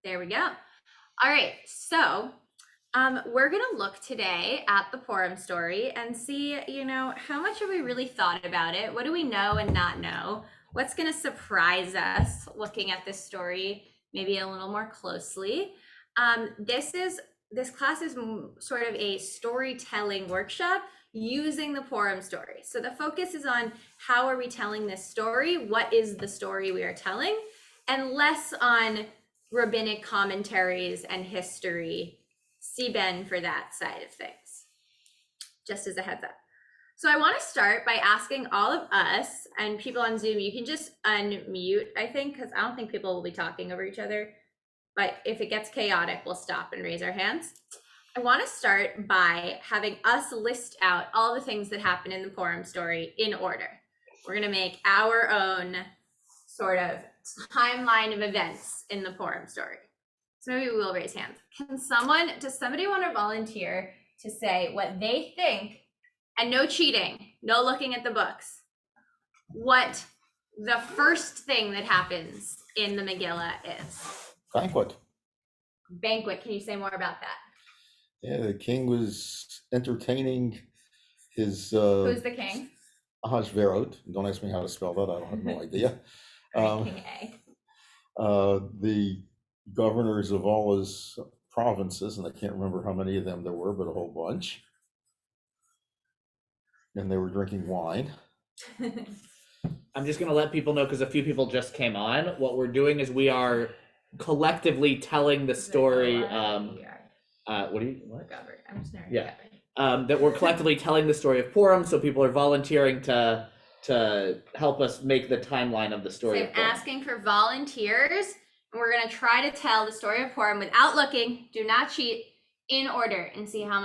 There we go. All right, so we're gonna look today at the Purim story and see, how much have we really thought about it? What do we know and not know? What's gonna surprise us looking at this story maybe a little more closely? This class is sort of a storytelling workshop using the Purim story. So the focus is on how are we telling this story? What is the story we are telling? And less on rabbinic commentaries and history. See Ben for that side of things, just as a heads up. So I want to start by asking all of us and people on Zoom, you can just unmute, I think, because I don't think people will be talking over each other. But if it gets chaotic, we'll stop and raise our hands. I want to start by having us list out all the things that happen in the Purim story in order. We're going to make our own sort of timeline of events in the Purim story. So maybe we will raise hands. Does somebody want to volunteer to say what they think, and no cheating, no looking at the books, what the first thing that happens in the Megillah is? Banquet. Can you say more about that? Yeah, the king was entertaining his Who's the king? Ahasverot. Don't ask me how to spell that. I have no idea. King A. The governors of all his provinces, and I can't remember how many of them there were, but a whole bunch. And they were drinking wine. I'm just going to let people know, because a few people just came on. What we're doing is we are collectively telling the story. What? I'm just nervous. Yeah. That we're collectively telling the story of Purim, so people are volunteering to help us make the timeline of the story. So I'm asking for volunteers, and we're going to try to tell the story of Purim without looking. Do not cheat. In order, and see how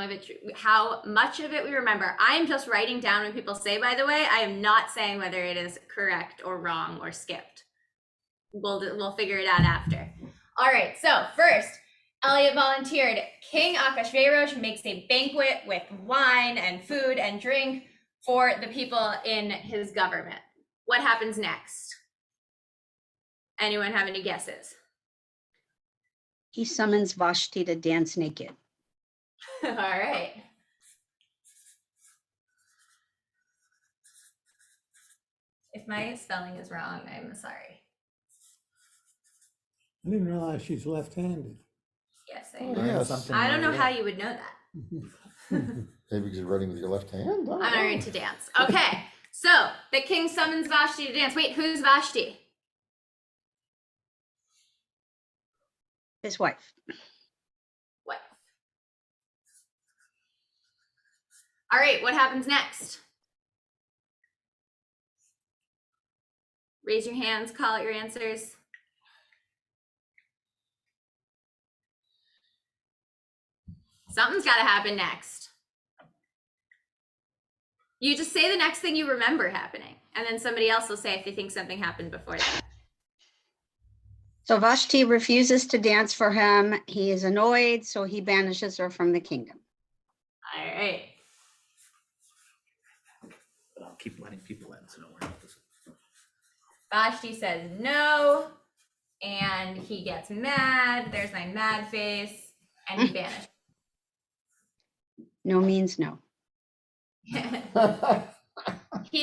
much of it we remember. I am just writing down what people say, by the way. I am not saying whether it is correct or wrong or skipped. We'll figure it out after. All right, so first, Elliot volunteered. King Achashverosh makes a banquet with wine and food and drink for the people in his government. What happens next? Anyone have any guesses? He summons Vashti to dance naked. All right. If my spelling is wrong, I'm sorry. I didn't realize she's left-handed. Yes, Yeah, I don't know how you would know that. Maybe because you're writing with your left hand. I'm learning to dance. Okay, so the king summons Vashti to dance. Wait, who's Vashti? His wife. Wife. All right, what happens next? Raise your hands, call out your answers. Something's got to happen next. You just say the next thing you remember happening, and then somebody else will say if they think something happened before that. So Vashti refuses to dance for him. He is annoyed, so he banishes her from the kingdom. All right. But I'll keep letting people in, so don't worry. Vashti says no, and he gets mad. There's my mad face, and he vanishes. No means no. He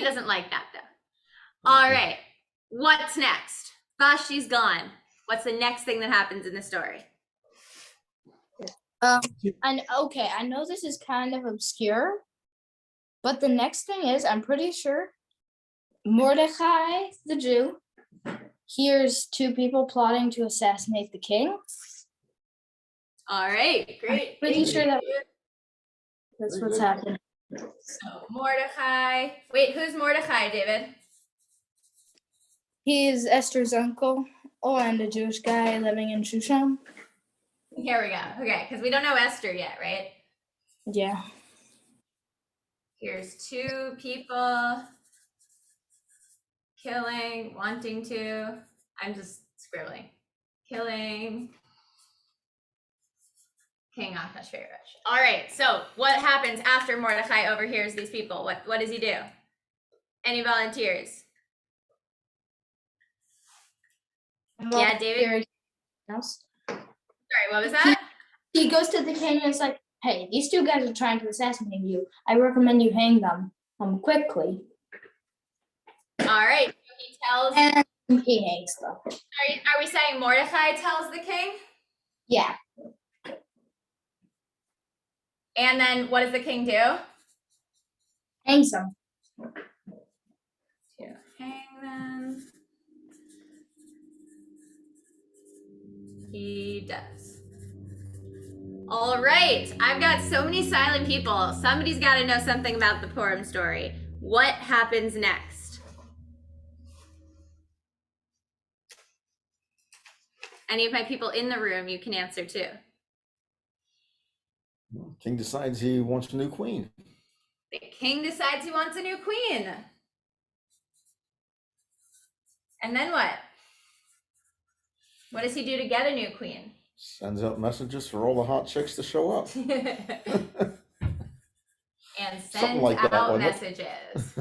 doesn't like that, though. All right, what's next? Vashti's gone. What's the next thing that happens in the story? I know this is kind of obscure, but the next thing is, I'm pretty sure Mordecai, the Jew, hears two people plotting to assassinate the king. All right, great. I'm pretty sure that's what's happening. So Mordecai. Wait, who's Mordecai, David? He's Esther's uncle, and a Jewish guy living in Shushan. Here we go. Okay, because we don't know Esther yet, right? Yeah. Here's two people wanting to, I'm just scribbling, killing King Ahasuerus. All right, so what happens after Mordecai overhears these people? What does he do? Any volunteers? Yeah, David? Else? Sorry, what was that? He goes to the king and is like, hey, these two guys are trying to assassinate you. I recommend you hang them quickly. All right. So he tells. And he hangs them. Are we saying Mordecai tells the king? Yeah. And then what does the king do? Hangs them. To hang them. He does. All right. I've got so many silent people. Somebody's got to know something about the Purim story. What happens next? Any of my people in the room, you can answer too. King decides he wants a new queen. The king decides he wants a new queen. And then what? What does he do to get a new queen? Sends out messages for all the hot chicks to show up. And sends like that, out wasn't it? messages.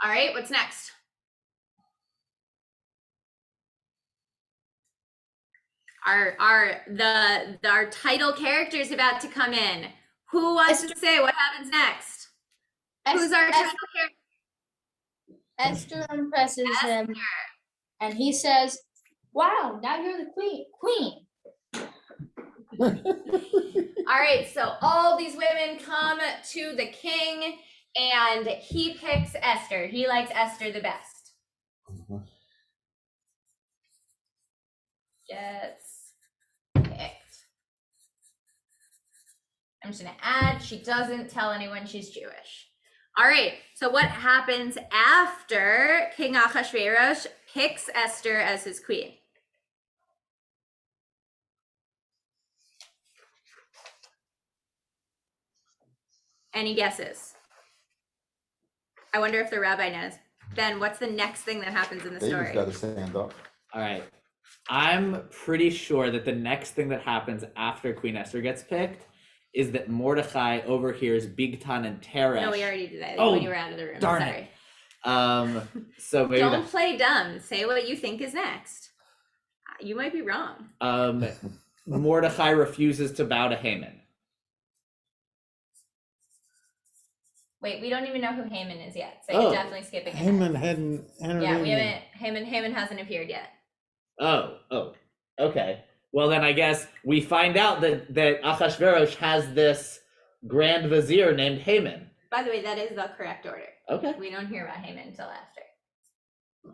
All right, what's next? Our title character is about to come in. Who wants to say what happens next? Who's our title character? Esther impresses him, and he says, wow, now you're the queen. All right, so all these women come to the king, and he picks Esther. He likes Esther the best. Gets picked. I'm just gonna add, she doesn't tell anyone she's Jewish. All right, so what happens after King Ahasuerus picks Esther as his queen? Any guesses? I wonder if the rabbi knows. Ben, what's the next thing that happens in the David's story? got to stand up. All right. I'm pretty sure that the next thing that happens after Queen Esther gets picked is that Mordecai overhears Bigtan and Teresh. No, we already did that Oh, when you were out of the room. darn Sorry. it. So maybe Don't play dumb. Say what you think is next. You might be wrong. Mordecai refuses to bow to Haman. Wait, we don't even know who Haman is yet, so Oh. you're definitely skipping ahead. Haman hadn't entered Yeah, in we yet. haven't. Haman hasn't appeared yet. Oh, okay. Well, then I guess we find out that Ahasuerus has this grand vizier named Haman. By the way, that is the correct order. Okay. We don't hear about Haman until after.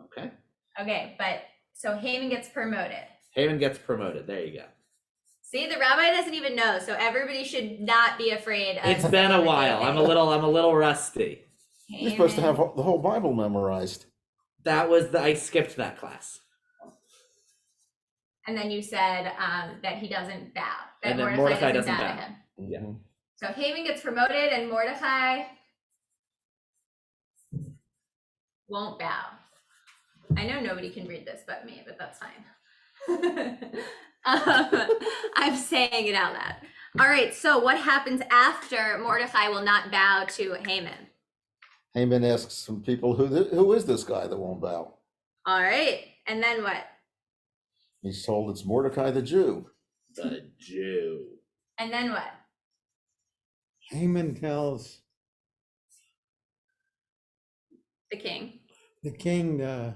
Okay. Okay, but so Haman gets promoted. Haman gets promoted. There you go. See, the rabbi doesn't even know, so everybody should not be afraid. It's been a while. I'm a little rusty. You're supposed to have the whole Bible memorized. I skipped that class. And then you said that he doesn't bow. That And then Mordecai Mordecai doesn't doesn't bow to bow. him. Yeah. Mhm. So Haman gets promoted and Mordecai won't bow. I know nobody can read this but me, but that's fine. I'm saying it out loud. All right, so what happens after Mordecai will not bow to Haman? Haman asks some people, who is this guy that won't bow? All right, and then what? He's told it's Mordecai the Jew. The Jew. And then what? Haman tells The king. the king to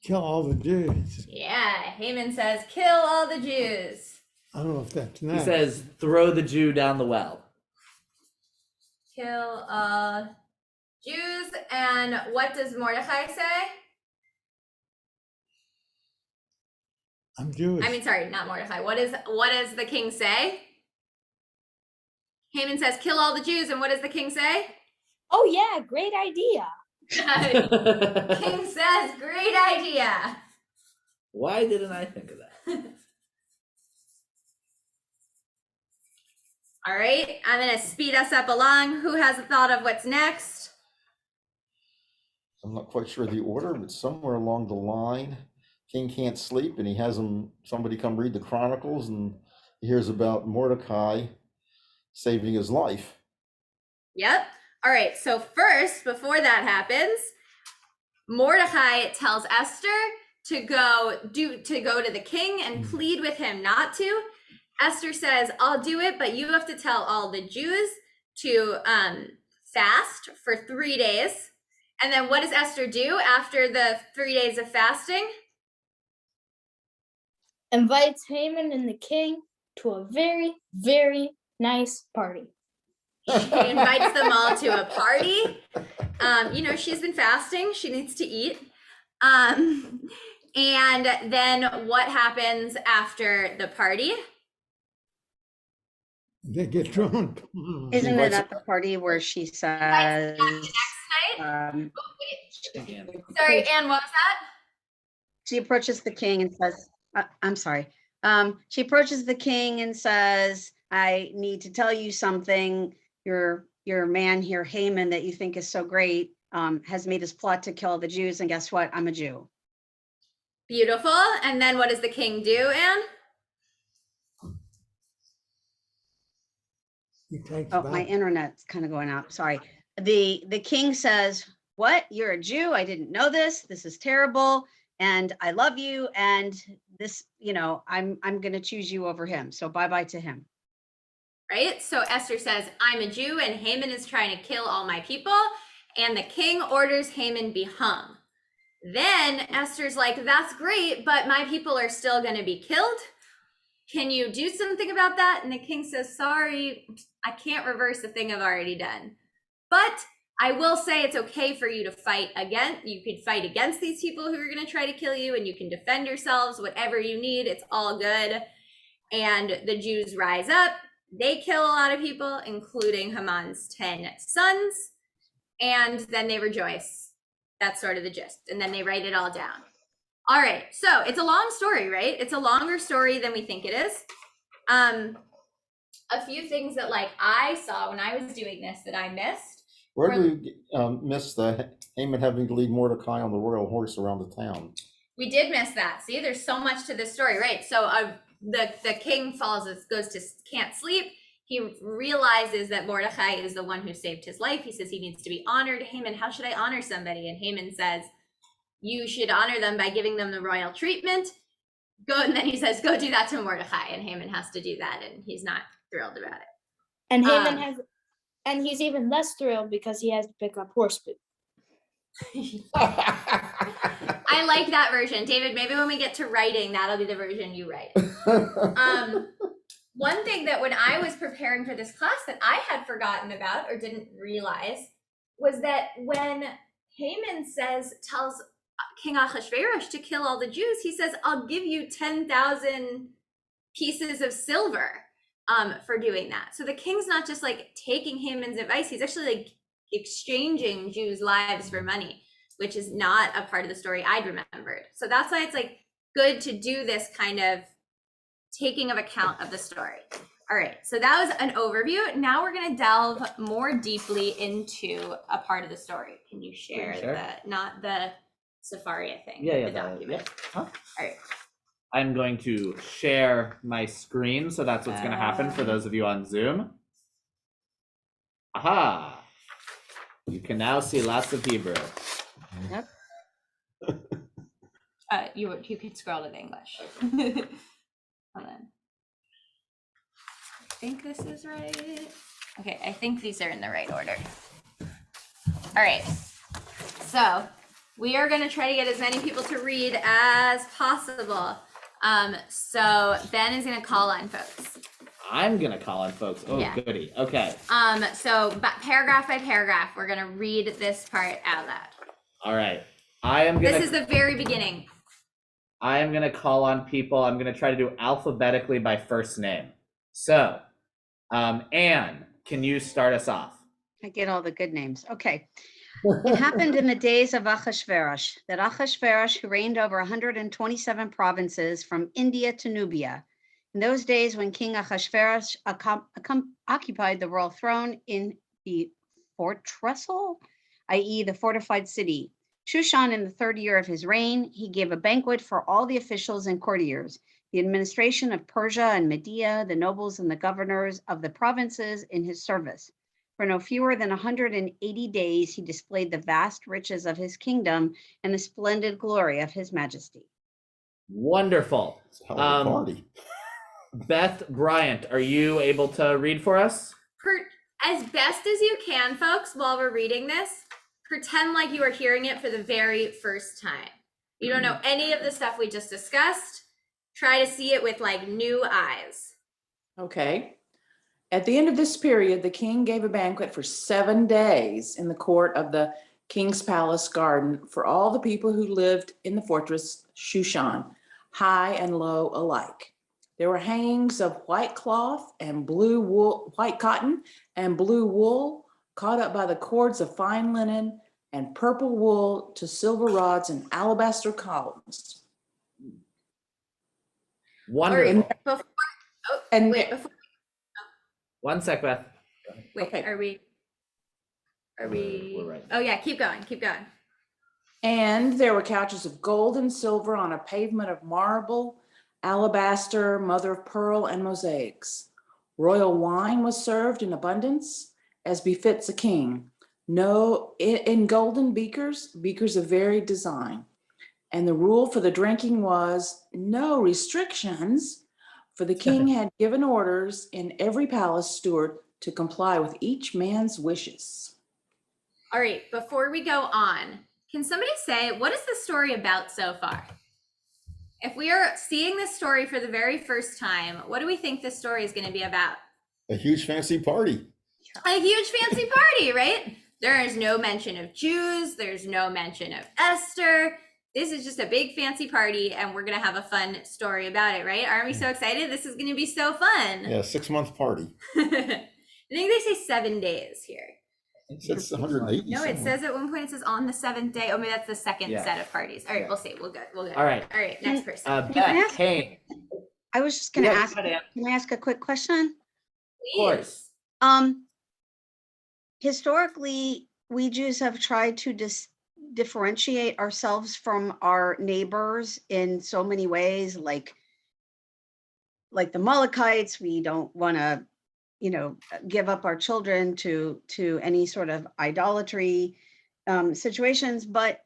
kill all the Jews. Yeah, Haman says, kill all the Jews. I don't know if that's He next. says, throw the Jew down the well. Kill all Jews. And what does Mordecai say? I'm Jewish. I mean, sorry, not Mordecai. What does the king say? Haman says, kill all the Jews. And what does the king say? Oh yeah, great idea. King says, great idea. Why didn't I think of that? All right, I'm going to speed us up along. Who has a thought of what's next? I'm not quite sure the order, but somewhere along the line, King can't sleep and he has somebody come read the Chronicles and he hears about Mordecai saving his life. Yep. All right, so first, before that happens, Mordecai tells Esther to go to the king and plead with him not to. Esther says, I'll do it, but you have to tell all the Jews to fast for 3 days. And then what does Esther do after the 3 days of fasting? Invites Haman and the king to a very, very nice party. She invites them all to a party. She's been fasting. She needs to eat. And then what happens after the party? They get drunk. Isn't it invites- at the party where she says, Next night. um, Sorry, Anne, what was that? she approaches the king and says, I'm sorry. She approaches the king and says, I need to tell you something. Your man here, Haman, that you think is so great, has made his plot to kill the Jews. And guess what? I'm a Jew. Beautiful. And then what does the king do, Anne? He takes Oh, my back. internet's kind of going out. Sorry. The king says, what? You're a Jew? I didn't know this. This is terrible. And I love you. And this, I'm going to choose you over him. So bye-bye to him. Right? So Esther says, I'm a Jew and Haman is trying to kill all my people. And the king orders Haman be hung. Then Esther's like, that's great, but my people are still going to be killed. Can you do something about that? And the king says, sorry, I can't reverse the thing I've already done. But I will say it's okay for you to fight again. You can fight against these people who are going to try to kill you, and you can defend yourselves, whatever you need. It's all good. And the Jews rise up. They kill a lot of people, including Haman's 10 sons. And then they rejoice. That's sort of the gist. And then they write it all down. All right. So it's a long story, right? It's a longer story than we think it is. A few things that I saw when I was doing this that I missed. Where do we miss the Haman having to lead Mordecai on the royal horse around the town? We did miss that. See, there's so much to this story, right? So the king can't sleep. He realizes that Mordecai is the one who saved his life. He says he needs to be honored. Haman, how should I honor somebody? And Haman says, you should honor them by giving them the royal treatment. And then he says, go do that to Mordecai. And Haman has to do that. And he's not thrilled about it. And Haman and he's even less thrilled because he has to pick up horse poop. I like that version. David, maybe when we get to writing, that'll be the version you write. One thing that when I was preparing for this class that I had forgotten about or didn't realize was that when Haman tells King Ahasuerus to kill all the Jews, he says, I'll give you 10,000 pieces of silver for doing that. So the king's not just taking Haman's advice, he's actually exchanging Jews' lives for money, which is not a part of the story I'd remembered. So that's why it's good to do this kind of taking of account of the story. All right, so that was an overview. Now we're going to delve more deeply into a part of the story. Can you share not the Safaria thing, the document? Huh? All right. I'm going to share my screen, so that's what's going to happen for those of you on Zoom. Aha! You can now see lots of Hebrew. Yep. You could scroll to the English. Hold on. I think this is right. Okay, I think these are in the right order. All right. So we are going to try to get as many people to read as possible. So Ben is going to call on folks. I'm going to call on folks. Oh, Yeah. goody. Okay. So paragraph by paragraph, we're going to read this part out loud. All right. This is the very beginning. I am going to call on people. I'm going to try to do alphabetically by first name. So, Anne, can you start us off? I get all the good names. Okay. It happened in the days of Ahasuerus that Ahasuerus, who reigned over 127 provinces from India to Nubia, in those days when King Ahasuerus occupied the royal throne in the fortressal, i.e. the fortified city, Shushan, in the 3rd year of his reign, he gave a banquet for all the officials and courtiers, the administration of Persia and Media, the nobles and the governors of the provinces in his service. For no fewer than 180 days, he displayed the vast riches of his kingdom and the splendid glory of his majesty. Wonderful. It's a hell of a party. Beth Bryant, are you able to read for us? As best as you can, folks, while we're reading this, pretend like you are hearing it for the very first time. You don't know any of the stuff we just discussed. Try to see it with like new eyes. Okay. At the end of this period, the king gave a banquet for 7 days in the court of the king's palace garden for all the people who lived in the fortress Shushan, high and low alike. There were hangings of white cloth and blue wool, white cotton and blue wool, caught up by the cords of fine linen, and purple wool to silver rods and alabaster columns. Wonderful. Before, And before, One sec, Beth. Okay. are we? We're right. Oh yeah, keep going. And there were couches of gold and silver on a pavement of marble, alabaster, mother of pearl, and mosaics. Royal wine was served in abundance, as befits a king. No, in golden beakers of varied design. And the rule for the drinking was no restrictions, for the king had given orders in every palace steward to comply with each man's wishes. All right, before we go on, can somebody say, what is the story about so far? If we are seeing this story for the very first time, what do we think this story is going to be about? A huge fancy party. A huge fancy party, right? There is no mention of Jews. There's no mention of Esther. This is just a big fancy party, and we're going to have a fun story about it, right? Aren't we so excited? This is going to be so fun. Yeah, 6-month party. I think they say 7 days here. It says 180. No, it somewhere. says at one point, it says on the 7th day. Oh, maybe that's the second Yeah. set of parties. All right, we'll see. We'll go. All right. All right, next person. Can I Beth ask- Kane. I was just going to Yeah, ask, go ahead, Ann. can I ask a quick question? Of course. Historically, we Jews have tried to differentiate ourselves from our neighbors in so many ways, like the Amalekites. We don't want to, give up our children to any sort of idolatry situations. But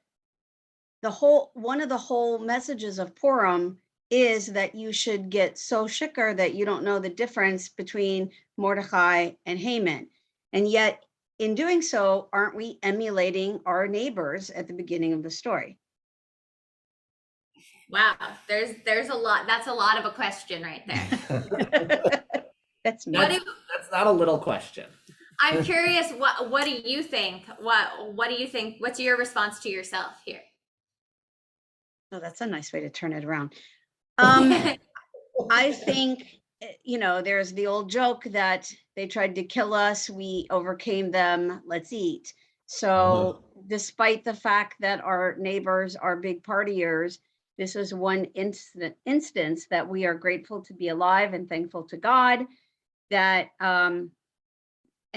one of the whole messages of Purim is that you should get so shikar that you don't know the difference between Mordechai and Haman. And yet, in doing so, aren't we emulating our neighbors at the beginning of the story? Wow, there's a lot. That's a lot of a question right there. That's me. That's not a little question. I'm curious. What do you think? What do you think? What's your response to yourself here? Oh, that's a nice way to turn it around. I think, there's the old joke that they tried to kill us, we overcame them, let's eat. So despite the fact that our neighbors are big partiers, this is one instance that we are grateful to be alive and thankful to God that, and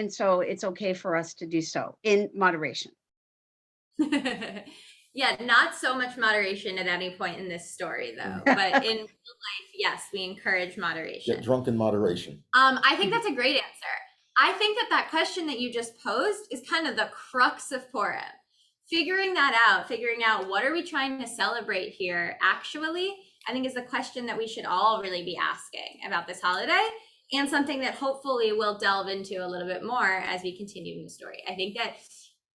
so it's okay for us to do so in moderation. Yeah, not so much moderation at any point in this story, though. But in real life, yes, we encourage moderation. Get drunk in moderation. I think that's a great answer. I think that question that you just posed is kind of the crux of Purim. Figuring out what are we trying to celebrate here actually, I think is the question that we should all really be asking about this holiday, and something that hopefully we'll delve into a little bit more as we continue in the story. I think that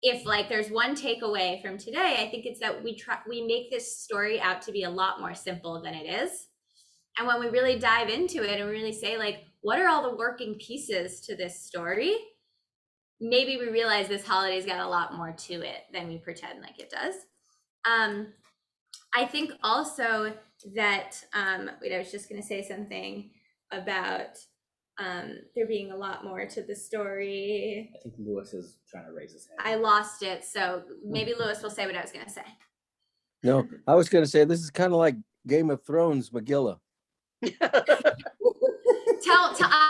if there's one takeaway from today, I think it's that we make this story out to be a lot more simple than it is. And when we really dive into it and really say, what are all the working pieces to this story? Maybe we realize this holiday's got a lot more to it than we pretend like it does. I think also that, I was just going to say something about there being a lot more to the story. I think Lewis is trying to raise his hand. I lost it, so maybe Lewis will say what I was going to say. No, I was going to say this is kind of like Game of Thrones Megillah.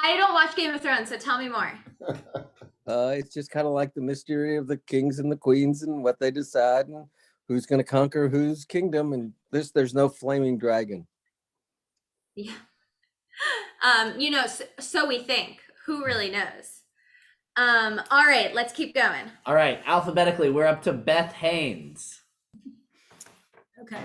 I don't watch Game of Thrones, so tell me more. It's just kind of like the mystery of the kings and the queens and what they decide and who's going to conquer whose kingdom. And there's no flaming dragon. Yeah. So we think. Who really knows? All right, let's keep going. All right, alphabetically, we're up to Beth Haynes. Okay.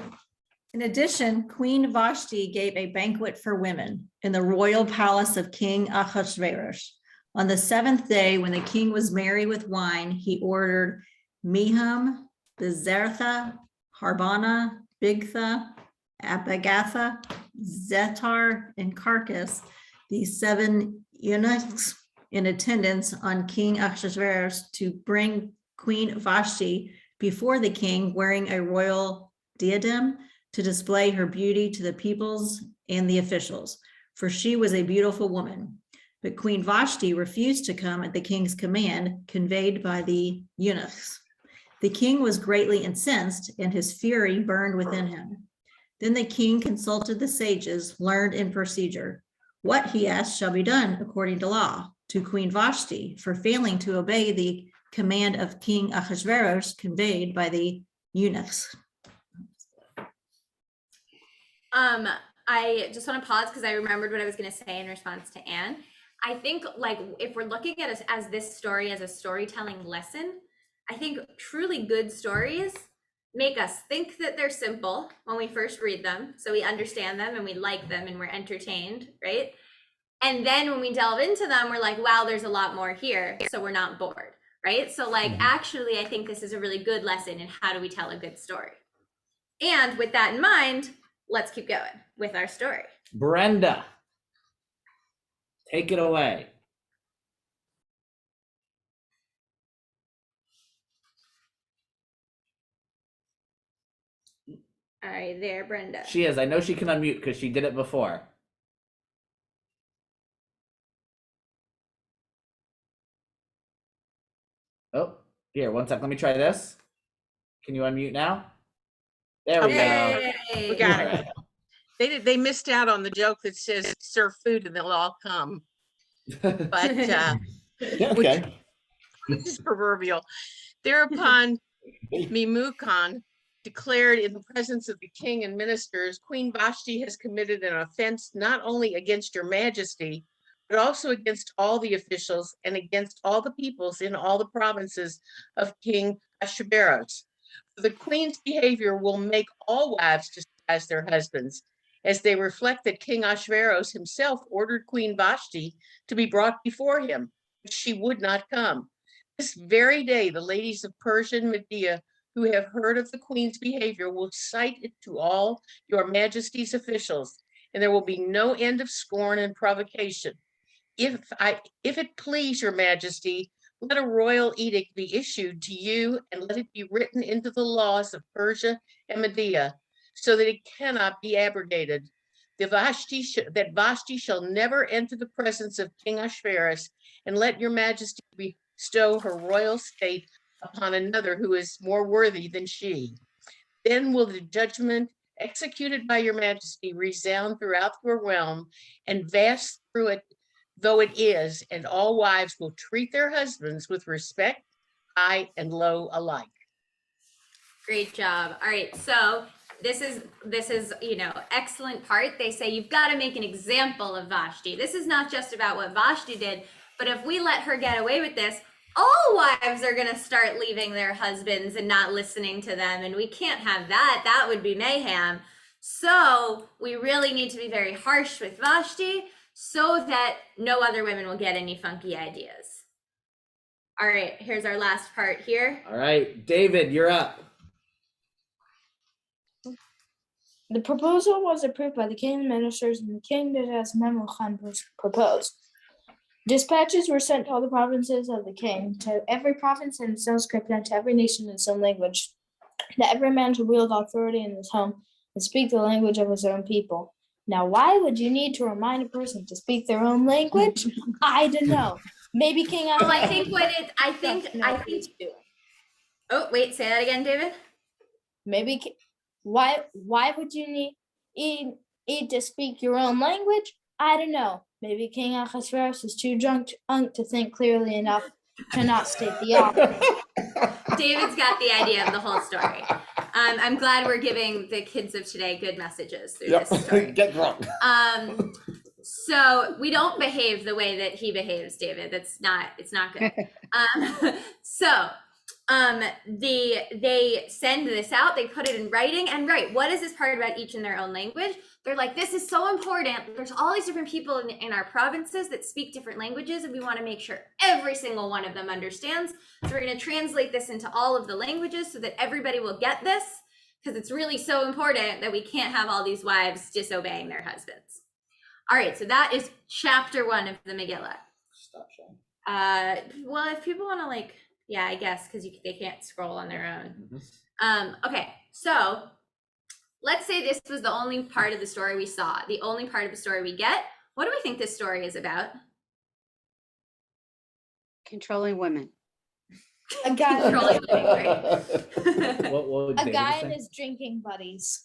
In addition, Queen Vashti gave a banquet for women in the royal palace of King Ahasuerus. On the seventh day, when the king was merry with wine, he ordered Mehum, Bezertha, Harbana, Bigtha, Abagatha, Zetar, and Carcass, these 7 eunuchs in attendance on King Ahasuerus, to bring Queen Vashti before the king wearing a royal diadem to display her beauty to the peoples and the officials, for she was a beautiful woman. But Queen Vashti refused to come at the king's command conveyed by the eunuchs. The king was greatly incensed, and his fury burned within him. Then the king consulted the sages learned in procedure. What, he asked, shall be done according to law to Queen Vashti for failing to obey the command of King Ahasuerus conveyed by the eunuchs? I just want to pause because I remembered what I was going to say in response to Anne. I think, like, if we're looking at it as this story as a storytelling lesson, I think truly good stories make us think that they're simple when we first read them, so we understand them and we like them and we're entertained, right? And then when we delve into them, we're like, wow, there's a lot more here, so we're not bored, right? So, like, actually, I think this is a really good lesson in how do we tell a good story. And with that in mind, let's keep going with our story. Brenda, take it away. All right, there, Brenda. She is. I know she can unmute because she did it before. Oh, here, one sec. Let me try this. Can you unmute now? There we go. Yay. We got All it. right. They missed out on the joke that says serve food and they'll all come. But Okay. which is proverbial. Thereupon Memucan declared in the presence of the king and ministers, Queen Vashti has committed an offense not only against your majesty, but also against all the officials and against all the peoples in all the provinces of King Ahasuerus. The queen's behavior will make all wives despise their husbands, as they reflect that King Ahasuerus himself ordered Queen Vashti to be brought before him, but she would not come. This very day, the ladies of Persia and Media who have heard of the queen's behavior will cite it to all your majesty's officials, and there will be no end of scorn and provocation. If it please your majesty, let a royal edict be issued to you and let it be written into the laws of Persia and Media, so that it cannot be abrogated. That Vashti shall never enter the presence of King Ahasuerus, and let your majesty bestow her royal state upon another who is more worthy than she. Then will the judgment executed by your majesty resound throughout your realm, and vast through it though it is, and all wives will treat their husbands with respect, high and low alike. Great job. All right, so this is excellent part. They say you've got to make an example of Vashti. This is not just about what Vashti did, but if we let her get away with this, all wives are going to start leaving their husbands and not listening to them, and we can't have that. That would be mayhem. So we really need to be very harsh with Vashti so that no other women will get any funky ideas. All right, here's our last part here. All right, David, you're up. The proposal was approved by the king and ministers, and the king did as Memucan proposed. Dispatches were sent to all the provinces of the king, to every province in its own script, and to every nation in its own language, that every man should wield authority in his home and speak the language of his own people. Now, why would you need to remind a person to speak their own language? I don't know. Maybe King. Oh, I think Oh, wait, say that again, David. Maybe why would you need to speak your own language? I don't know. Maybe King Ahasuerus is too drunk to think clearly enough to not state the obvious. David's got the idea of the whole story. I'm glad we're giving the kids of today good messages through this story. Get drunk. So we don't behave the way that he behaves, David. It's not good. So they send this out, they put it in writing, and right, what is this part about each in their own language? They're like, this is so important. There's all these different people in our provinces that speak different languages, and we want to make sure every single one of them understands. So we're going to translate this into all of the languages so that everybody will get this, because it's really so important that we can't have all these wives disobeying their husbands. All right, so that is chapter 1 of the Megillah. Stop sharing. Well, if people want to like, yeah, I guess because they can't scroll on their own. Okay, so let's say this was the only part of the story we saw, the only part of the story we get. What do we think this story is about? Controlling women. A guy, Controlling women, right? What would a David guy say? and his drinking buddies.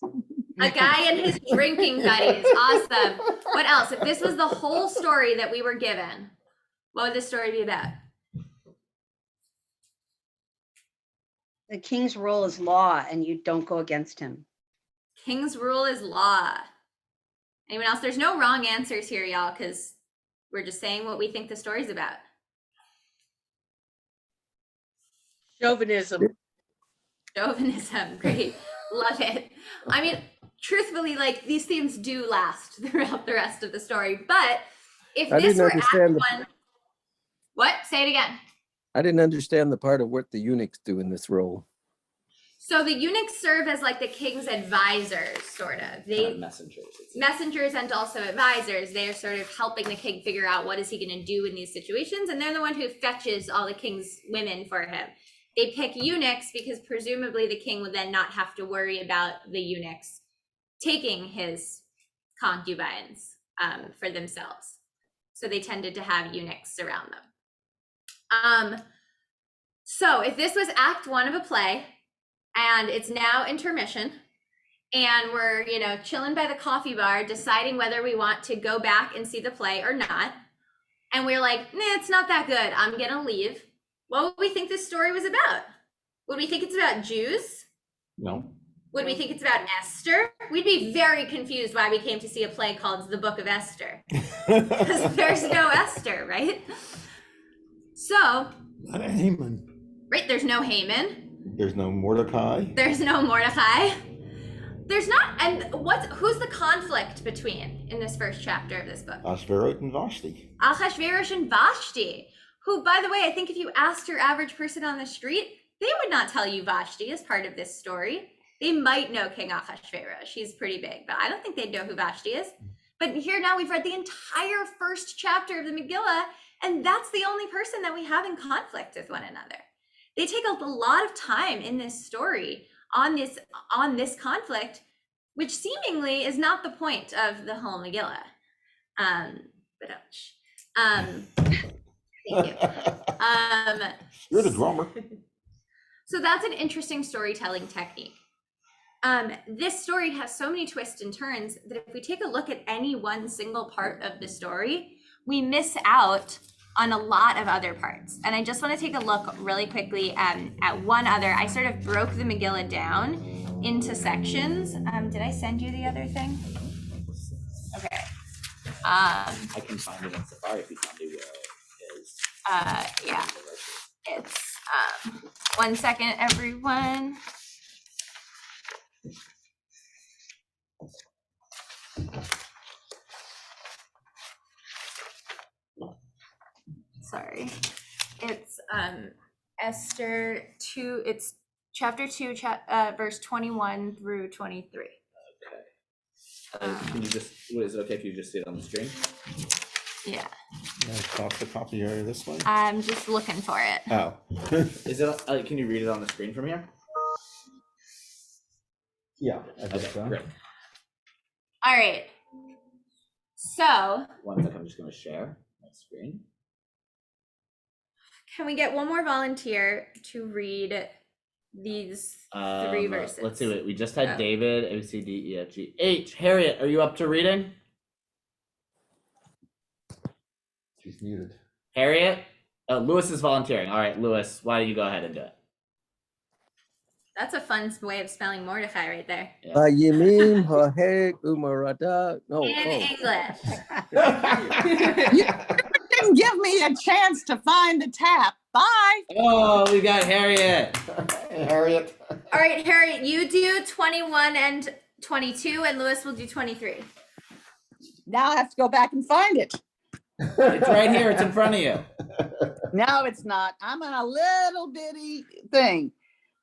A guy and his drinking buddies. Awesome. What else? If this was the whole story that we were given, what would this story be about? The king's rule is law, and you don't go against him. King's rule is law. Anyone else? There's no wrong answers here, y'all, because we're just saying what we think the story's about. Chauvinism. Chauvinism, great. Love it. I mean, truthfully, like these themes do last throughout the rest of the story, but if I this didn't were understand Act 1, what? Say it again. I didn't understand the part of what the eunuchs do in this role. So the eunuchs serve as like the king's advisors, sort of. They messengers and also advisors. They are sort of helping the king figure out what is he going to do in these situations, and they're the one who fetches all the king's women for him. They pick eunuchs because presumably the king would then not have to worry about the eunuchs taking his concubines for themselves. So they tended to have eunuchs around them. So if this was Act 1 of a play, and it's now intermission, and we're, chilling by the coffee bar, deciding whether we want to go back and see the play or not, and we're like, nah, it's not that good, I'm gonna leave. What would we think this story was about? Would we think it's about Jews? No. Would we think it's about Esther? We'd be very confused why we came to see a play called The Book of Esther. Because there's no Esther, right? So, Not a Haman. right, there's no Haman. There's no Mordecai. There's no Mordecai. There's not, and who's the conflict between in this first chapter of this book? Ahasuerus and Vashti. Ahasuerus and Vashti, who, by the way, I think if you asked your average person on the street, they would not tell you Vashti as part of this story. They might know King Ahasuerus. She's pretty big, but I don't think they'd know who Vashti is. But here now we've read the entire first chapter of the Megillah, and that's the only person that we have in conflict with one another. They take a lot of time in this story on this conflict, which seemingly is not the point of the whole Megillah. Thank you. You're the drummer. So that's an interesting storytelling technique. This story has so many twists and turns that if we take a look at any one single part of the story, we miss out on a lot of other parts. And I just want to take a look really quickly at one other. I sort of broke the Megillah down into sections. Did I send you the other thing? Okay. I can find it in Safari if you tell me where it is. Yeah. It's 1 second, everyone. Sorry. It's Esther 2, it's chapter 2, verse 21 through 23. Okay. Can you just, is it okay if you just see it on the screen? Yeah. Toss the copy area this way. I'm just looking for it. Oh. Is it? Can you read it on the screen from here? Yeah. I Okay, guess so. great. All right. So, 1 second, I'm just going to share my screen. can we get one more volunteer to read these 3 verses? Let's see. Wait, we just had Oh. David, A, C, D, E, F, G, H. Harriet, are you up to reading? She's muted. Harriet? Lewis is volunteering. All right, Lewis, why don't you go ahead and do it? That's a fun way of spelling Mordecai right there. Yimim Haheg Umarada. No, In English. Didn't give me a chance to find the tap. Bye. Oh, we got Harriet. Hey, Harriet. All right, Harriet, you do 21 and 22, and Lewis will do 23. Now I have to go back and find it. It's right here. It's in front of you. No, it's not. I'm on a little bitty thing.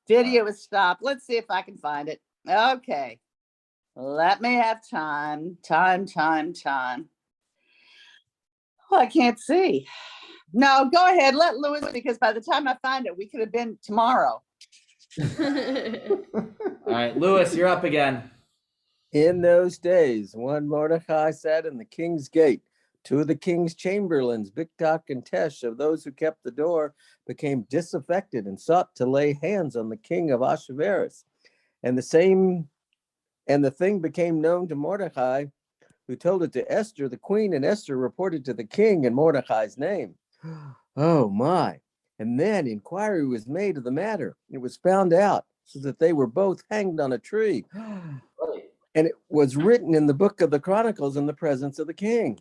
Video is stopped. Let's see if I can find it. Okay. Let me have time. Time. Oh, I can't see. No, go ahead. Let Lewis, because by the time I find it, we could have been tomorrow. All right, Lewis, you're up again. In those days, one Mordecai sat in the king's gate. Two of the king's chamberlains, Bigtak and Tesh, of those who kept the door, became disaffected and sought to lay hands on the king of Ahasuerus. And the thing became known to Mordecai, who told it to Esther, the queen, and Esther reported to the king in Mordecai's name. Oh my. And then inquiry was made of the matter. It was found out, so that they were both hanged on a tree. And it was written in the book of the Chronicles in the presence of the king.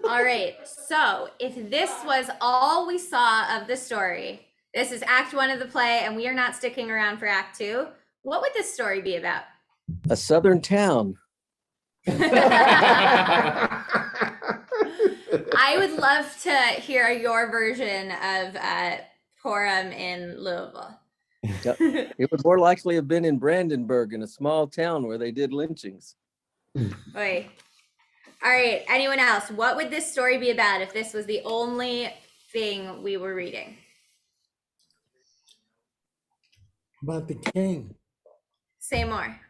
All right, so if this was all we saw of the story, this is Act 1 of the play, and we are not sticking around for Act 2, what would this story be about? A southern town. I would love to hear your version of Purim in Louisville. It would more likely have been in Brandenburg, in a small town where they did lynchings. Oy. All right, anyone else? What would this story be about if this was the only thing we were reading? About the king. Say more.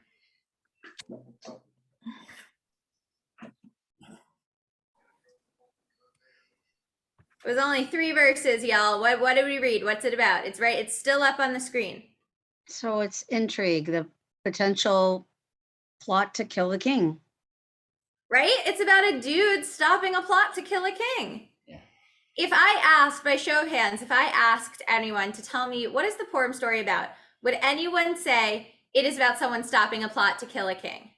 It was only 3 verses, y'all. What did we read? What's it about? It's right. It's still up on the screen. So it's intrigue, the potential plot to kill the king. Right? It's about a dude stopping a plot to kill a king. Yeah. If I asked, by show of hands, if I asked anyone to tell me what is the Purim story about, would anyone say it is about someone stopping a plot to kill a king?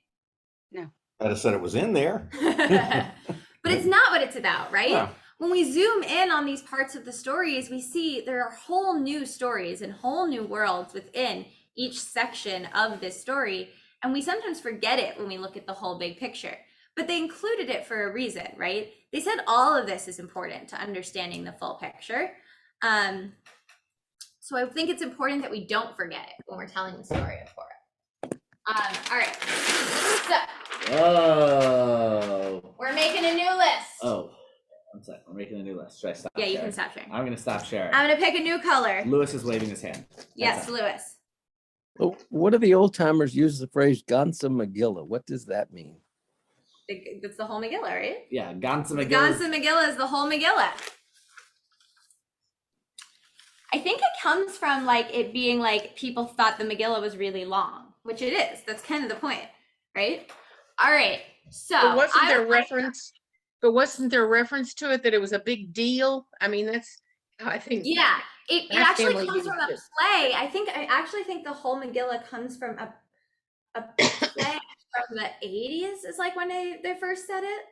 I'd have said it was in there. But it's not what it's about, right? No. When we zoom in on these parts of the stories, we see there are whole new stories and whole new worlds within each section of this story. And we sometimes forget it when we look at the whole big picture. But they included it for a reason, right? They said all of this is important to understanding the full picture. So I think it's important that we don't forget it when we're telling the story of Purim. All right. So Whoa. we're making a new list. Oh, one sec. We're making a new list. Should I stop? Yeah, you sharing? can stop sharing. I'm gonna stop sharing. I'm gonna pick a new color. Lewis is waving his hand. Yes, Lewis. Oh, what do the old timers use the phrase Gansa Megillah? What does that mean? That's the whole Megillah, right? Yeah, Gansa The Megillah. Gansa Megillah is the whole Megillah. I think it comes from like it being like people thought the Megillah was really long, which it is. That's kind of the point, right? All right. So But wasn't I there would like- reference? But wasn't there reference to it that it was a big deal? I mean, that's how I think. Yeah, it My actually family comes from a used it. play. I actually think the whole Megillah comes from a play from the 80s is like when they first said it.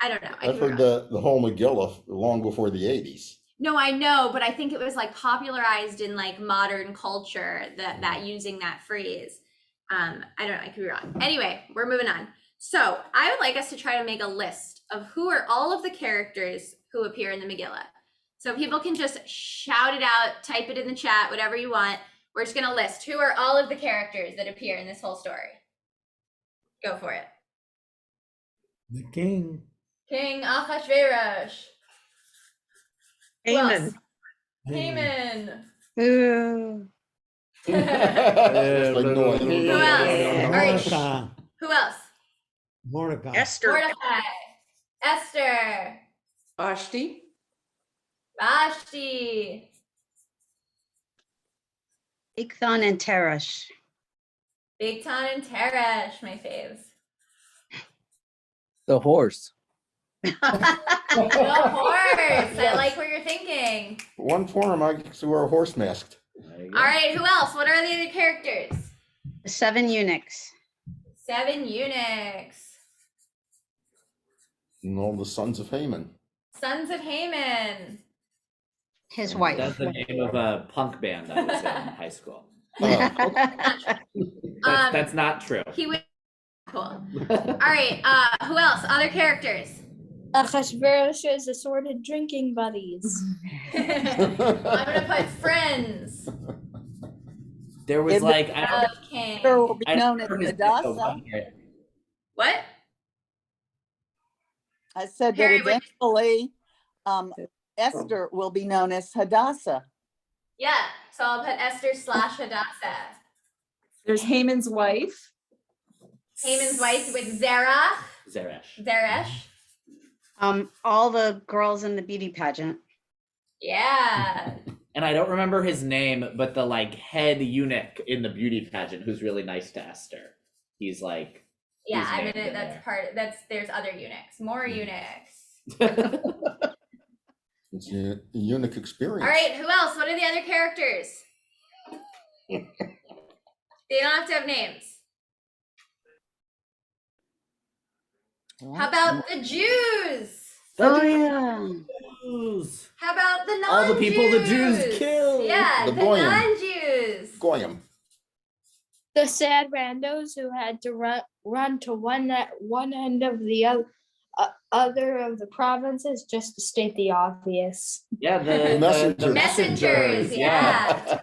I don't know. I I've could be heard wrong. the whole Megillah long before the 80s. No, I know, but I think it was like popularized in like modern culture that using that phrase. I don't know, I could be wrong. Anyway, we're moving on. So I would like us to try to make a list of who are all of the characters who appear in the Megillah. So people can just shout it out, type it in the chat, whatever you want. We're just gonna list who are all of the characters that appear in this whole story. Go for it. The king. King Ahasuerus. Who else? Haman. Haman. Ooh. Just like noise. Who else? All right. Mordecai. Who else? Mordecai. Esther. Mordecai. Esther. Vashti. Vashti. Ikthon and Teresh. Bigtan and Teresh, my faves. The horse. The horse. I like what you're thinking. One form, I wear a horse mask. There you All right, who else? What are the other characters? The 7 eunuchs. 7 eunuchs. And all the sons of Haman. Sons of Haman. His wife. That's the name of a punk band I was in high school. That's not true. He was cool. All right, who else? Other characters. Achashverosh's assorted drinking buddies. I'm gonna put friends. There was like I don't Of King. Esther will be I known as don't know his Hadassah. name. What? I said that Harry, what- eventually Esther will be known as Hadassah. Yeah, so I'll put Esther / Hadassah. There's Haman's wife. Haman's wife with Zerah. Zeresh. Zeresh. All the girls in the beauty pageant. Yeah. And I don't remember his name, but the like head eunuch in the beauty pageant who's really nice to Esther. He's like Yeah, he's I named mean in that's there. part. There's other eunuchs, more eunuchs. It's a unique experience. All right, who else? What are the other characters? They don't have to have names. How about the Jews? Oh, yeah. Jews. How about the non-Jews? All the people the Jews killed. Yeah, The the Goyim. non-Jews. Goyim. The sad randos who had to run to one end of the other of the provinces just to state the obvious. Yeah, the Messengers. Messengers, yeah.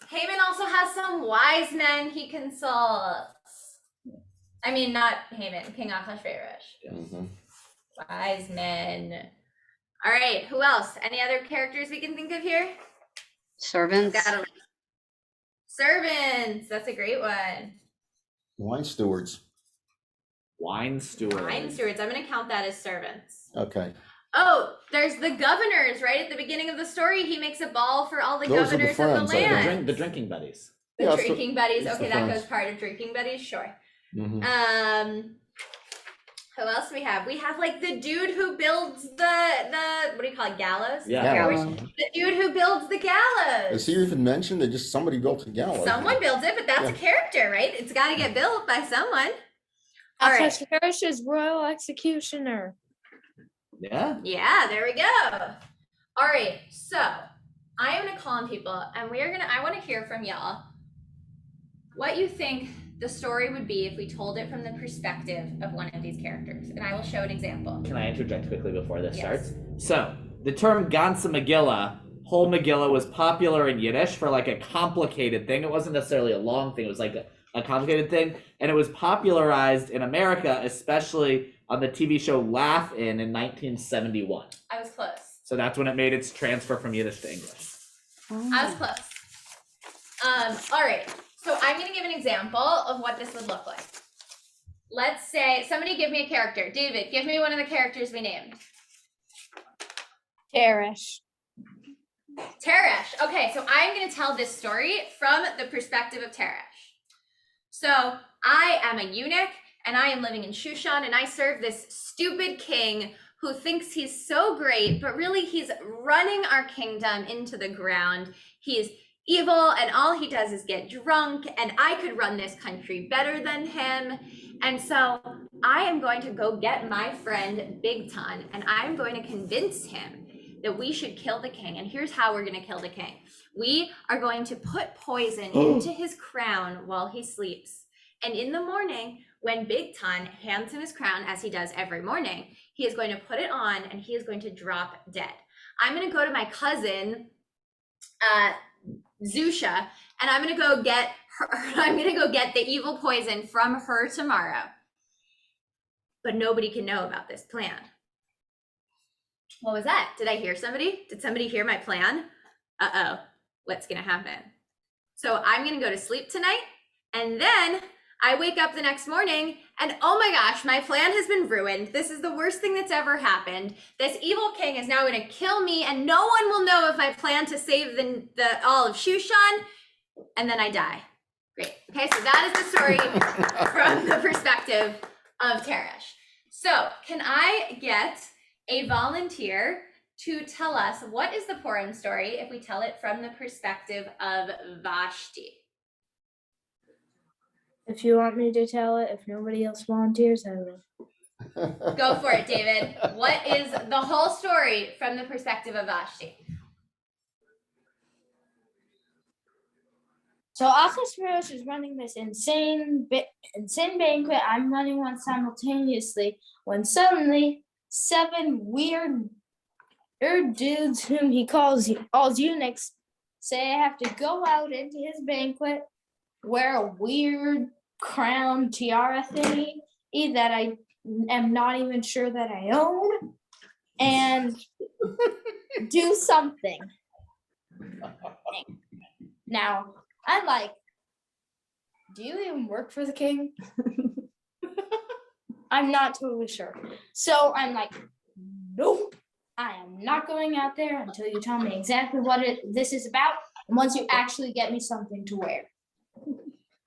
Haman also has some wise men he consults. I mean, not Haman, King Ahasuerus. Mhm. Wise men. All right, who else? Any other characters we can think of here? Servants. Got it. Servants, that's a great one. Wine stewards. wine steward. Wine stewards, I'm gonna count that as servants. Okay. Oh, there's the governors, right? At the beginning of the story, he makes a ball for all the Those are the governors of friends, the I think. land. The drinking buddies. The Yeah, so- drinking buddies. it's the Okay, that friends. goes part of drinking buddies, sure. Mhm. Who else do we have? We have like the dude who builds the what do you call it, gallows? Yeah. Gallows. The dude who builds the gallows. Is he even mentioned? They just somebody built a gallows. Someone builds it, but that's Yeah. a character, right? It's got to get built by someone. All right. Ahasuerus' royal executioner. Yeah. Yeah, there we go. All right, so I am gonna call on people, and I want to hear from y'all what you think the story would be if we told it from the perspective of one of these characters, and I will show an example. Can I interject quickly before this Yes. starts? So, the term Ganze Megillah, whole Megillah, was popular in Yiddish for like a complicated thing. It wasn't necessarily a long thing, it was like a complicated thing. And it was popularized in America, especially on the TV show Laugh-In 1971. I was close. So that's when it made its transfer from Yiddish to English. I was close. All right, so I'm gonna give an example of what this would look like. Let's say somebody give me a character. David, give me one of the characters we named. Teresh. Teresh. Okay, so I'm going to tell this story from the perspective of Teresh. So I am a eunuch and I am living in Shushan and I serve this stupid king who thinks he's so great, but really he's running our kingdom into the ground. He's evil and all he does is get drunk, and I could run this country better than him. And so I am going to go get my friend Bigtan and I'm going to convince him that we should kill the king. And here's how we're going to kill the king. We are going to put poison into his crown while he sleeps. And in the morning, when Bigtan hands him his crown, as he does every morning, he is going to put it on and he is going to drop dead. I'm going to go to my cousin, Zusha, and I'm going to go get her, I'm going to go get the evil poison from her tomorrow. But nobody can know about this plan. What was that? Did I hear somebody? Did somebody hear my plan? Uh-oh, what's gonna happen? So I'm gonna go to sleep tonight, and then I wake up the next morning, and oh my gosh, my plan has been ruined. This is the worst thing that's ever happened. This evil king is now gonna kill me, and no one will know of my plan to save the all of Shushan, and then I die. Great. Okay, so that is the story from the perspective of Teresh. So can I get a volunteer to tell us what is the Purim story if we tell it from the perspective of Vashti. If you want me to tell it, if nobody else volunteers, I will. Go for it, David. What is the whole story from the perspective of Vashti? So Achashverosh is running this insane banquet. I'm running one simultaneously when suddenly 7 weird dudes whom he calls eunuchs say I have to go out into his banquet, wear a weird crown tiara thingy that I am not even sure that I own, and do something. Now, I'm like, do you even work for the king? I'm not totally sure. So I'm like, nope, I am not going out there until you tell me exactly what this is about, and once you actually get me something to wear.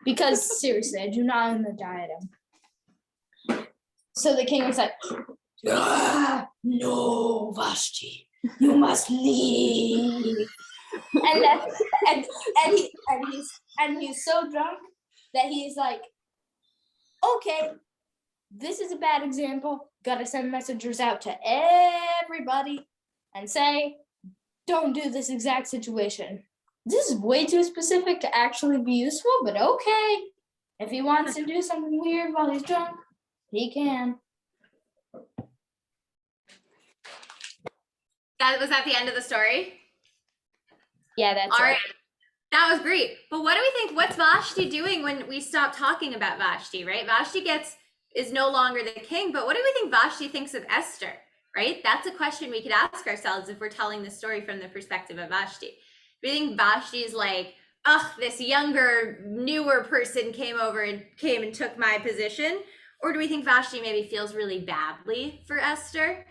Because seriously, I do not own the diadem. So the king was like, no, Vashti, you must leave. And he's so drunk that he's like, okay, this is a bad example. Gotta send messengers out to everybody and say, don't do this exact situation. This is way too specific to actually be useful, but okay. If he wants to do something weird while he's drunk, he can. Was that the end of the story? Yeah, that's all it. right. That was great. But what do we think? What's Vashti doing when we stop talking about Vashti, right? Vashti is no longer the king, but what do we think Vashti thinks of Esther, right? That's a question we could ask ourselves if we're telling the story from the perspective of Vashti. We think Vashti is like, this younger, newer person came and took my position? Or do we think Vashti maybe feels really badly for Esther?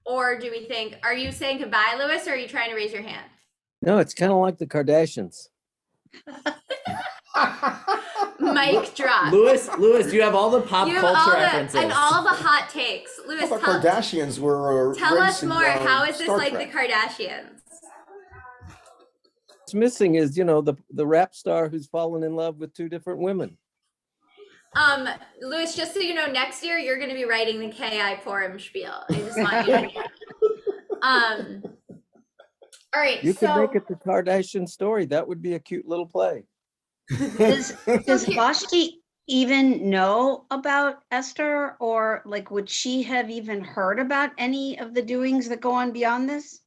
Or do we think, are you saying goodbye, Louis, or are you trying to raise your hand? No, it's kind of like the Kardashians. Mic drop. Louis, do you have all the pop culture references? And all the hot takes. Louis, The Kardashians were tell us raised in, more. How is this Star like Trek. the Kardashians? What's missing is, the rap star who's fallen in love with 2 different women. Louis, just so you know, next year you're going to be writing the KI Purim spiel. I just want you to know. All right. You could make it the Kardashian story. That would be a cute little play. Does Vashti even know about Esther, or like would she have even heard about any of the doings that go on beyond this?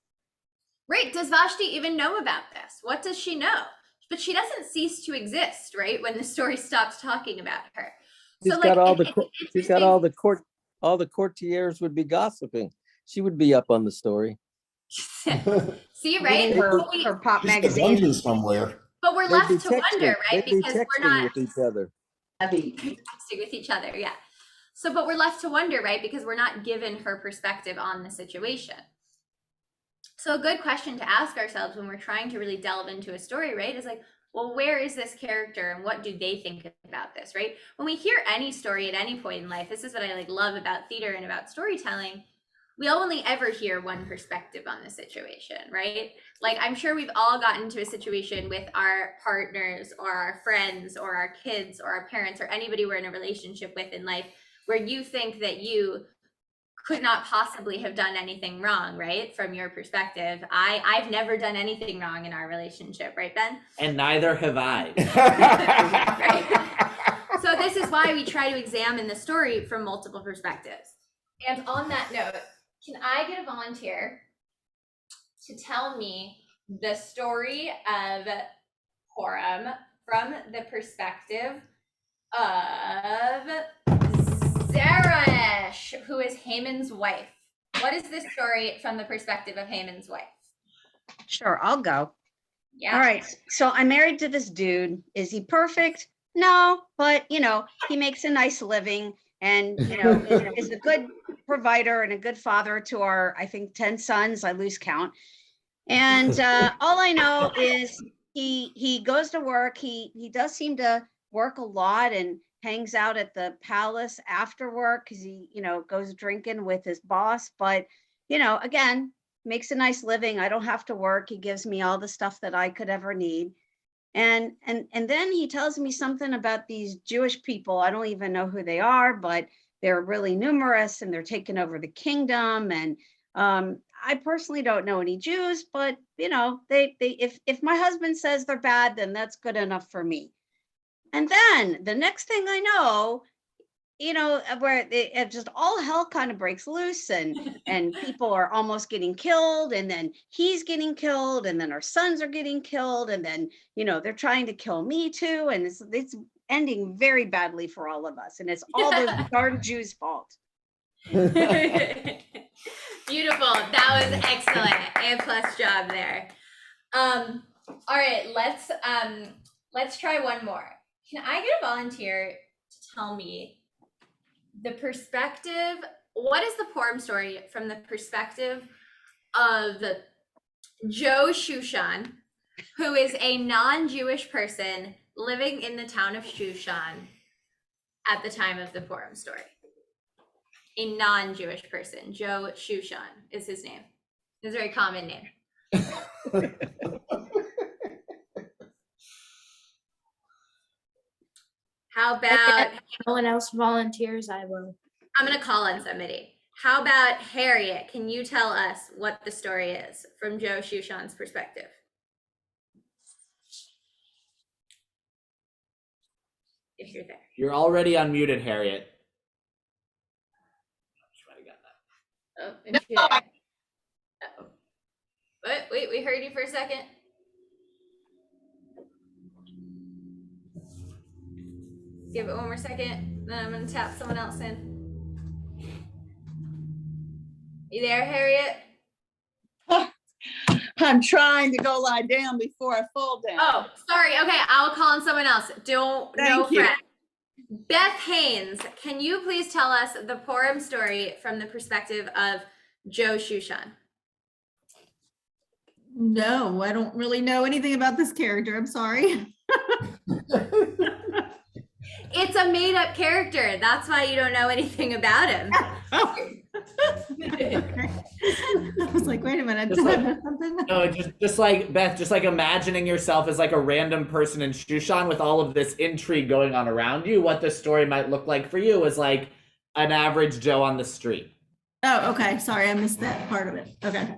Right. Does Vashti even know about this? What does she know? But she doesn't cease to exist, right? When the story stops talking about her. She's got all the courtiers would be gossiping. She would be up on the story. See, right? Her pop magazine somewhere. But we're left to wonder, right? Because we're not with each other. texting with each other, yeah. So, but we're left to wonder, right? Because we're not given her perspective on the situation. So a good question to ask ourselves when we're trying to really delve into a story, right, is like, well, where is this character and what do they think about this, right? When we hear any story at any point in life, this is what I love about theater and about storytelling. We only ever hear one perspective on the situation, right? Like, I'm sure we've all gotten into a situation with our partners or our friends or our kids or our parents or anybody we're in a relationship with in life where you think that you could not possibly have done anything wrong, right? From your perspective. I've never done anything wrong in our relationship, right, Ben? And neither have I. Right. So this is why we try to examine the story from multiple perspectives. And on that note, can I get a volunteer to tell me the story of Purim from the perspective of Zeresh, who is Haman's wife? What is this story from the perspective of Haman's wife? Sure, I'll go. Yeah. All right. So I'm married to this dude. Is he perfect? No, but he makes a nice living and is a good provider and a good father to our, I think, 10 sons. I lose count. And all I know is he goes to work. He does seem to work a lot and hangs out at the palace after work because he goes drinking with his boss. But again, makes a nice living. I don't have to work. He gives me all the stuff that I could ever need. And then he tells me something about these Jewish people. I don't even know who they are, but they're really numerous and they're taking over the kingdom. And I personally don't know any Jews, but you know, if my husband says they're bad, then that's good enough for me. And then the next thing I know, you know, where it just all hell kind of breaks loose, and people are almost getting killed, and then he's getting killed, and then our sons are getting killed, and then, you know, they're trying to kill me too, and it's ending very badly for all of us, and it's all those darn Jews' fault. Beautiful. That was excellent. A+ job there. All right, let's try one more. Can I get a volunteer to tell me the perspective? What is the Purim story from the perspective of Joe Shushan, who is a non-Jewish person living in the town of Shushan at the time of the Purim story? A non-Jewish person. Joe Shushan is his name. It's a very common name. How about, No one else volunteers, I will. I'm going to call on somebody. How about Harriet? Can you tell us what the story is from Joe Shushan's perspective? If you're there. You're already unmuted, Harriet. Oh, and she's there. Uh-oh. Wait, we heard you for a second. Give it one more second, then I'm gonna tap someone else in. You there, Harriet? I'm trying to go lie down before I fall down. Oh, sorry. Okay, I'll call on someone else. No Thank you. fret. Beth Haynes, can you please tell us the Purim story from the perspective of Joe Shushan? No, I don't really know anything about this character. I'm sorry. It's a made-up character. That's why you don't know anything about him. I was like, wait a minute. Just Did I like- miss something? No, just like Beth, just like imagining yourself as like a random person in Shushan with all of this intrigue going on around you, what the story might look like for you is like an average Joe on the street. Oh, okay. Sorry, I missed that part of it. Okay.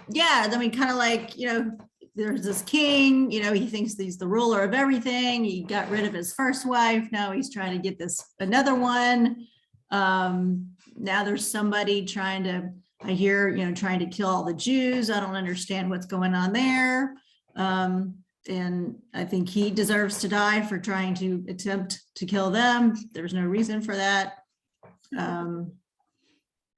Yeah, I mean, kind of like, you know, there's this king, you know, he thinks he's the ruler of everything. He got rid of his first wife. Now he's trying to get this another one. Now there's somebody trying to, I hear, you know, trying to kill all the Jews. I don't understand what's going on there. And I think he deserves to die for trying to attempt to kill them. There's no reason for that.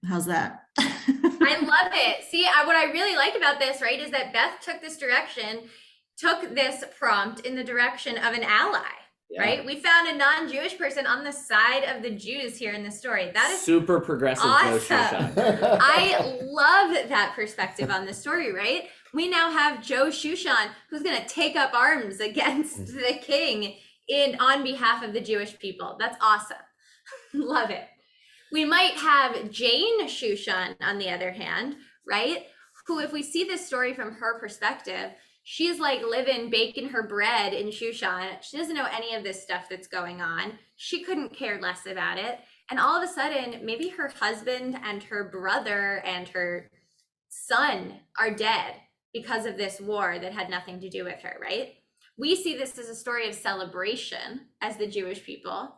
How's that? I love it. See, what I really like about this, right, is that Beth took this prompt in the direction of an ally, right? We found a non-Jewish person on the side of the Jews here in this story. That is super progressive awesome. Joe Shushan. I love that perspective on the story, right? We now have Joe Shushan who's going to take up arms against the king on behalf of the Jewish people. That's awesome. Love it. We might have Jane Shushan, on the other hand, right? Who, if we see this story from her perspective, she's like living, baking her bread in Shushan. She doesn't know any of this stuff that's going on. She couldn't care less about it. And all of a sudden, maybe her husband and her brother and her son are dead because of this war that had nothing to do with her, right? We see this as a story of celebration as the Jewish people.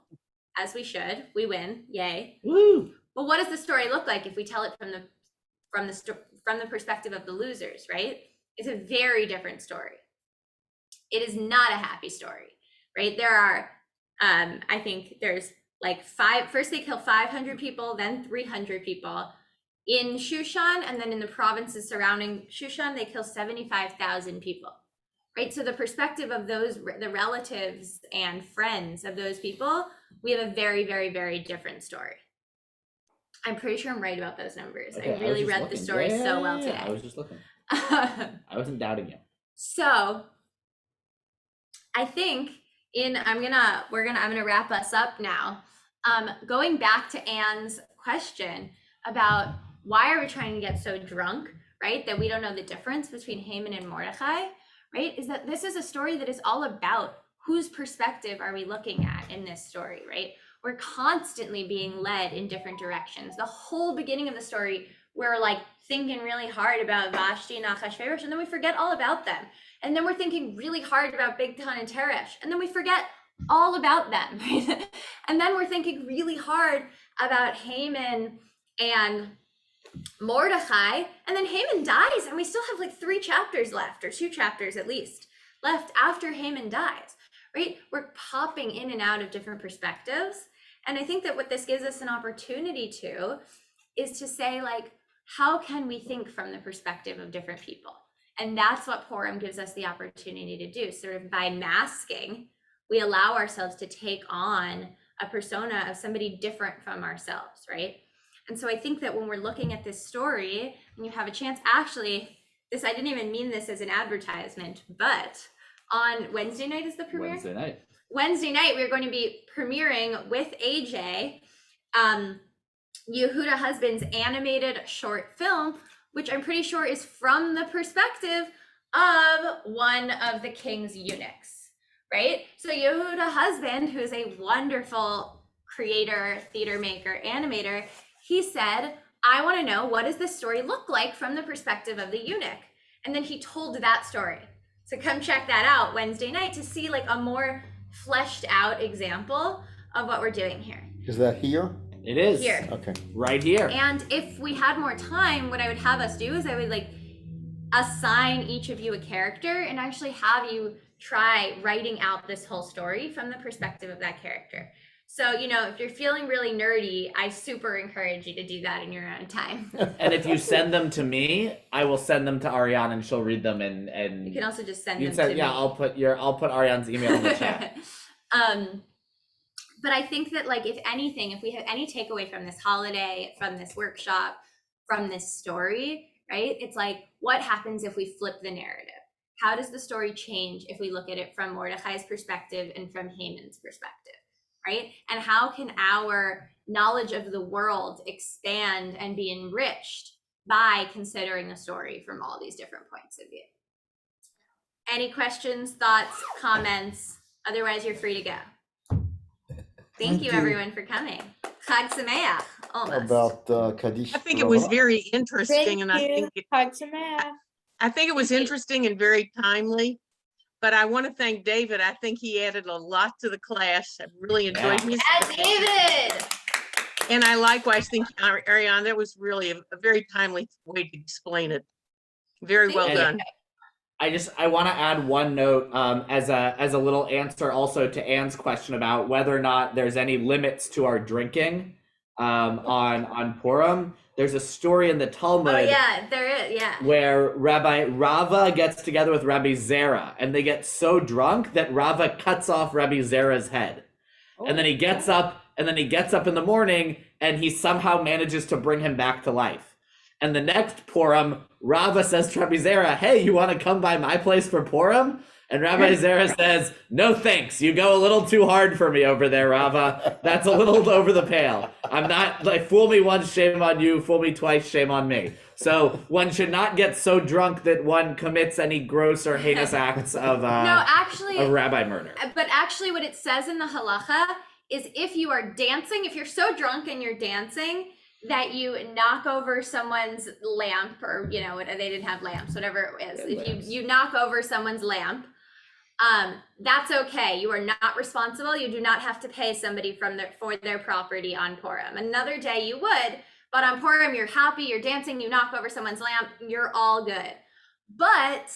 As we should. We win. Yay. Woo. But what does the story look like if we tell it from the perspective of the losers, right? It's a very different story. It is not a happy story, right? There are, I think there's like first they kill 500 people, then 300 people in Shushan, and then in the provinces surrounding Shushan, they kill 75,000 people, right? So the perspective of the relatives and friends of those people, we have a very, very, very different story. I'm pretty sure I'm right about those numbers. Okay, I really read looking. the story so well today. I was just looking. I wasn't doubting you. So I think I'm gonna wrap us up now. Going back to Anne's question about why are we trying to get so drunk, right? That we don't know the difference between Haman and Mordecai, right? Is that this is a story that is all about whose perspective are we looking at in this story, right? We're constantly being led in different directions. The whole beginning of the story, we're like thinking really hard about Vashti and Achashverosh, and then we forget all about them. And then we're thinking really hard about Bigtan and Teresh, and then we forget all about them, right? And then we're thinking really hard about Haman and Mordecai, and then Haman dies, and we still have like 3 chapters left, or 2 chapters at least left after Haman dies, right? We're popping in and out of different perspectives. And I think that what this gives us an opportunity to is to say, like, how can we think from the perspective of different people? And that's what Purim gives us the opportunity to do. Sort of by masking, we allow ourselves to take on a persona of somebody different from ourselves, right? And so I think that when we're looking at this story and you have a chance, actually, this, I didn't even mean this as an advertisement, but on Wednesday night is the premiere? Wednesday night, we're going to be premiering with AJ, Yehuda Husband's animated short film, which I'm pretty sure is from the perspective of one of the king's eunuchs, right? So Yehuda Husband, who's a wonderful creator, theater maker, animator, he said, I want to know, what does this story look like from the perspective of the eunuch? And then he told that story. So come check that out Wednesday night to see like a more fleshed out example of what we're doing here. Is that here? It is. Here. Okay. Right here. And if we had more time, what I would have us do is I would like assign each of you a character and actually have you try writing out this whole story from the perspective of that character. So, you know, if you're feeling really nerdy, I super encourage you to do that in your own time. And if you send them to me, I will send them to Ariane and she'll read them and You can also just send you them said, to yeah, me. I'll put Ariane's email in the chat. But I think that, like, if anything, if we have any takeaway from this holiday, from this workshop, from this story, right? It's like, what happens if we flip the narrative? How does the story change if we look at it from Mordecai's perspective and from Haman's perspective, right? And how can our knowledge of the world expand and be enriched by considering the story from all these different points of view? Any questions, thoughts, comments? Otherwise, you're free to go. Thank you, everyone, for coming. Chag Sameach, almost. About Kaddish. I think it was very interesting, Thank and I you. think Hug some ass. I think it was interesting and very timely. But I want to thank David. I think he added a lot to the class. I really enjoyed his. David! And I likewise think, Ariane, that was really a very timely way to explain it. Very well done. I want to add one note as a little answer also to Anne's question about whether or not there's any limits to our drinking on Purim. There's a story in the Talmud. Oh yeah, there is, yeah. Where Rabbi Rava gets together with Rabbi Zera, and they get so drunk that Rava cuts off Rabbi Zera's head, and then he gets up, in the morning, and he somehow manages to bring him back to life. And the next Purim, Rava says to Rabbi Zera, hey, you want to come by my place for Purim? And Rabbi Zera says, no thanks, you go a little too hard for me over there, Rava. That's a little over the pale. I'm not, like, fool me once, shame on you, fool me twice, shame on me. So one should not get so drunk that one commits any gross or heinous acts of of rabbi murder. But actually what it says in the halacha is if you are dancing, if you're so drunk and you're dancing, that you knock over someone's lamp, or, you know, they didn't have lamps, whatever it is. If you knock over someone's lamp, that's okay. You are not responsible. You do not have to pay somebody for their property on Purim. Another day you would, but on Purim, you're happy, you're dancing, you knock over someone's lamp, you're all good. But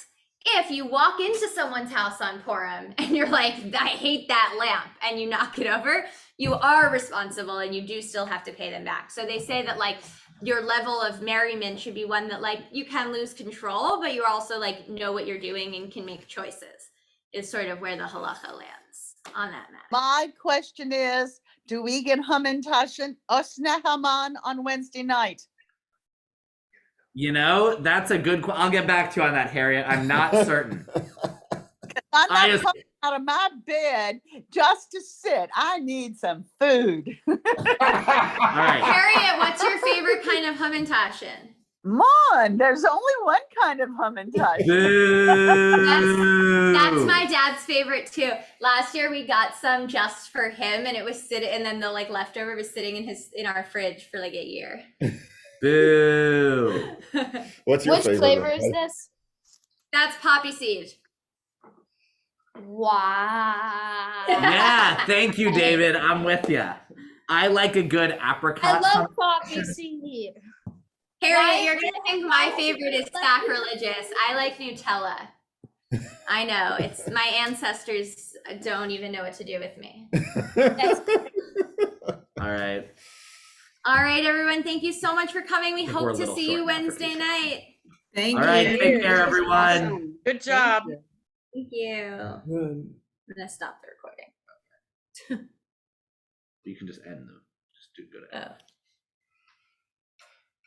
if you walk into someone's house on Purim and you're like, I hate that lamp, and you knock it over, you are responsible and you do still have to pay them back. So they say that, like, your level of merriment should be one that, like, you can lose control, but you also, like, know what you're doing and can make choices, is sort of where the halacha lands on that matter. My question is, do we get Hamantashen Osna Haman on Wednesday night? You know, that's a good I'll get back to you on that, Harriet. I'm not certain. out of my bed just to sit. I need some food. All right. Harriet, what's your favorite kind of Hamantaschen? Mon, there's only one kind of Hamantaschen. That's my dad's favorite too. Last year we got some just for him, and it was sitting, and then the like leftover was sitting in our fridge for like a year. Boo. What's your Which favorite? flavor is everybody? this? That's poppy seed. Wow. Yeah, thank you, David. I'm with you. I like a good I apricot. love poppy seed. Harriet, you're gonna think my favorite is sacrilegious. I like Nutella. I know, it's my ancestors don't even know what to do with me. All right. All right, everyone, thank you so much for coming. We I think we're hope a to little see short you now for Wednesday Tuesday. night. Thank All right. you. Take care, everyone. Awesome. Good Thank job. you. Thank you. I'm Good. gonna stop the recording. You can just end them. Just do good. Oh.